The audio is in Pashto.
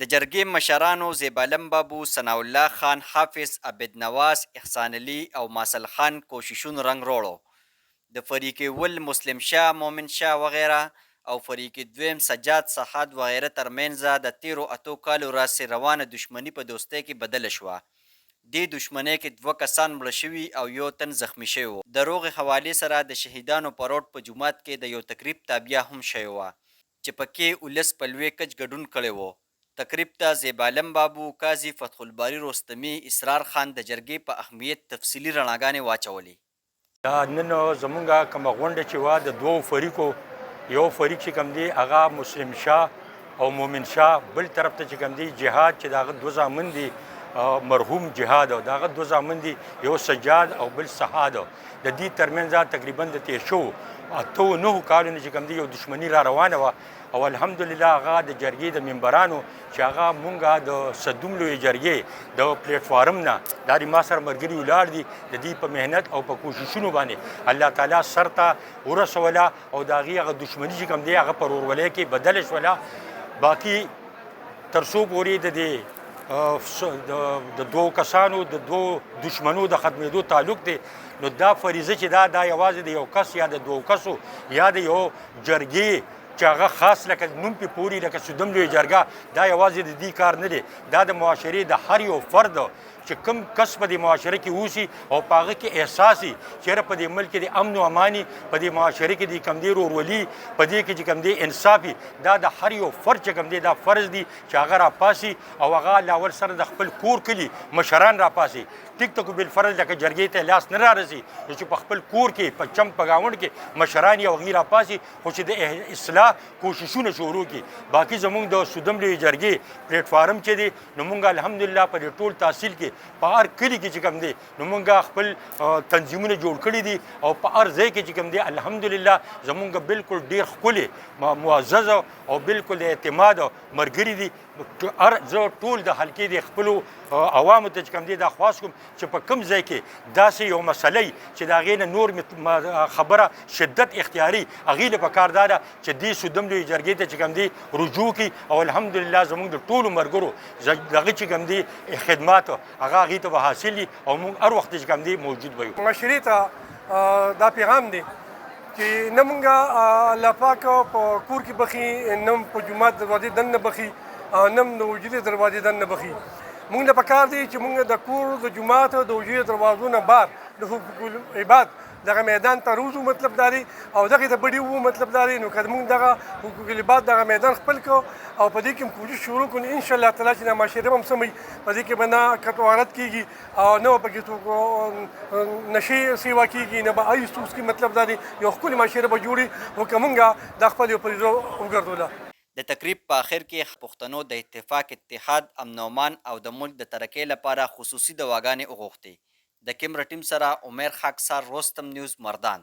د جرګې مشرانو زیبالم بابو، ثناء الله خان، حافظ عبد نواز، احسان علي او ماسل خان کوششونو رنګ روړو. د فریق اول مسلم شاه، مومن شاه وغیره او فریق دویم سجاد صحاد وغیره ترمنځ د تیرو اتو کالو راسې روانه دشمني په دوستۍ کې بدله شوه. دې دشمنۍ کې 2 کسان مړه شوي او یو تن زخمی شوی و. د روغې حوالې سره د شهیدانو په روډ په جومات کې د یو تقریب تابیا هم شوې وه چې پکې ولس په لوی کچ ګډون کړی و. تقریب ته زیبالم بابو، قاضي فتح الباري رستمي، اسرار خان د جرګې په اهمیت تفصیلي رڼاګانې واچولې. دا نن زمونږ کومه غونډه چې وه د دوو فریقو، یو فریق چې کوم دی هغه مسلم شاه او مومن شاه، بل طرف ته چې کوم دی جهاد چې د هغه 2 زامن دي مرحوم جهاد او د هغه 2 زامن دي یو سجاد او بل صحاد. د دې ترمنځ تقریبا د تیر شو 8-9 کالونو چې کوم دی یو دشمني را روانه وه او الحمدلله هغه د جرګې د ممبرانو چې هغه مونږ د صدوم لویې جرګې د پلیټفارم نه دا ما سره ملګري ولاړ دي د دې په محنت او په کوششونو باندې الله تعالی سر ته ورسوله او د هغې هغه دشمني چې کوم دی هغه په ورورولۍ کې بدله شوله. باقي تر څو پورې د دې د 2 کسانو د 2 دشمنو د ختمېدو تعلق دی، نو دا فریضه چې دا یوازې د یو کس یا د 2 کسو یا د یو جرګې چې هغه خاص لکه نوم پې پوري لکه صدوم لویې جرګه دا یوازې د دې کار نه دی، دا د معاشرې د هر یو فرد چې کوم کس په دې معاشره کې اوسي او په هغه کې احساس وي چېرې په دې ملک کې د امن و اماني، په دې معاشره کې د کوم دی ورورولي، په دې کې چې کوم دی انصاف وي، دا د هر یو فرد چې کوم دی دا فرض دی چې هغه راپاسي او هغه لاول سره د خپل کور کلي مشران راپاسي. ټیک ټاک بالفرض لکه جرګې ته لاس نه رارسي چې په خپل کور کې په چم په ګاونډ کې مشران یې هغوی راپاسي خو چې د اصلاح کوششونه شروع کړي. باقي زموږ د صدوم لویې جرګې پلیټفارم چې دی نو موږ الحمدلله په دې ټول تحصیل کې په هر کلي کې چې کوم دی نو موږ خپل تنظیمونه جوړ کړي دي او په هر ځای کې چې کوم دی الحمدلله زموږ بالکل ډېر ښکلي معزز او بالکل د اعتماد ملګري دي. زه ټول د حلقې د خپلو عوامو ته چې کوم دی دا خواست کوم چې په کوم ځای کې داسې یو مسئله چې د هغې نه نور خبره شدت اختیاري هغې له پکار دا ده چې دې صدوم لویې جرګې ته چې کوم دی رجوع کړي او الحمدلله زموږ د ټولو ملګرو دغه چې کوم دی خدمات هغه هغې ته به حاصل وي او موږ هر وخت چې کوم دی موجود به یو. معاشرې ته دا پیغام دی چې نه موږ الله پاک په کور کې بخي، نه په جومات دروازې دننه بخي، نه د وجودي دروازې دننه بخي. موږ ته پکار دی چې موږ د کور د جومات د وجودي دروازو نه بار د حقوق العباد دغه میدان ته روزو مطلب دا دی او دغې ته بډې وو مطلب دا دی. نو که موږ دغه حقوق العباد دغه میدان خپل کړو او په دې کې کوشش شروع کړو انشاءالله تعالی چې دا معاشره به هم سموي، په دې کې به نه کټوارت کېږي او نه به پکې څوک نشې سیوا کېږي، نه به هیڅ څوک مطلب دا دی یو ښکلې معاشره به جوړي او که موږ دا خپل یو فریضه وګرځوله. د تقریب په آخر کې پښتنو د اتفاق، اتحاد، امن و امان او د ملک د ترقۍ لپاره خصوصي دعاګانې وغوښتې. د کیمرې ټیم سره عمر خاکسار، رستم نیوز، مردان.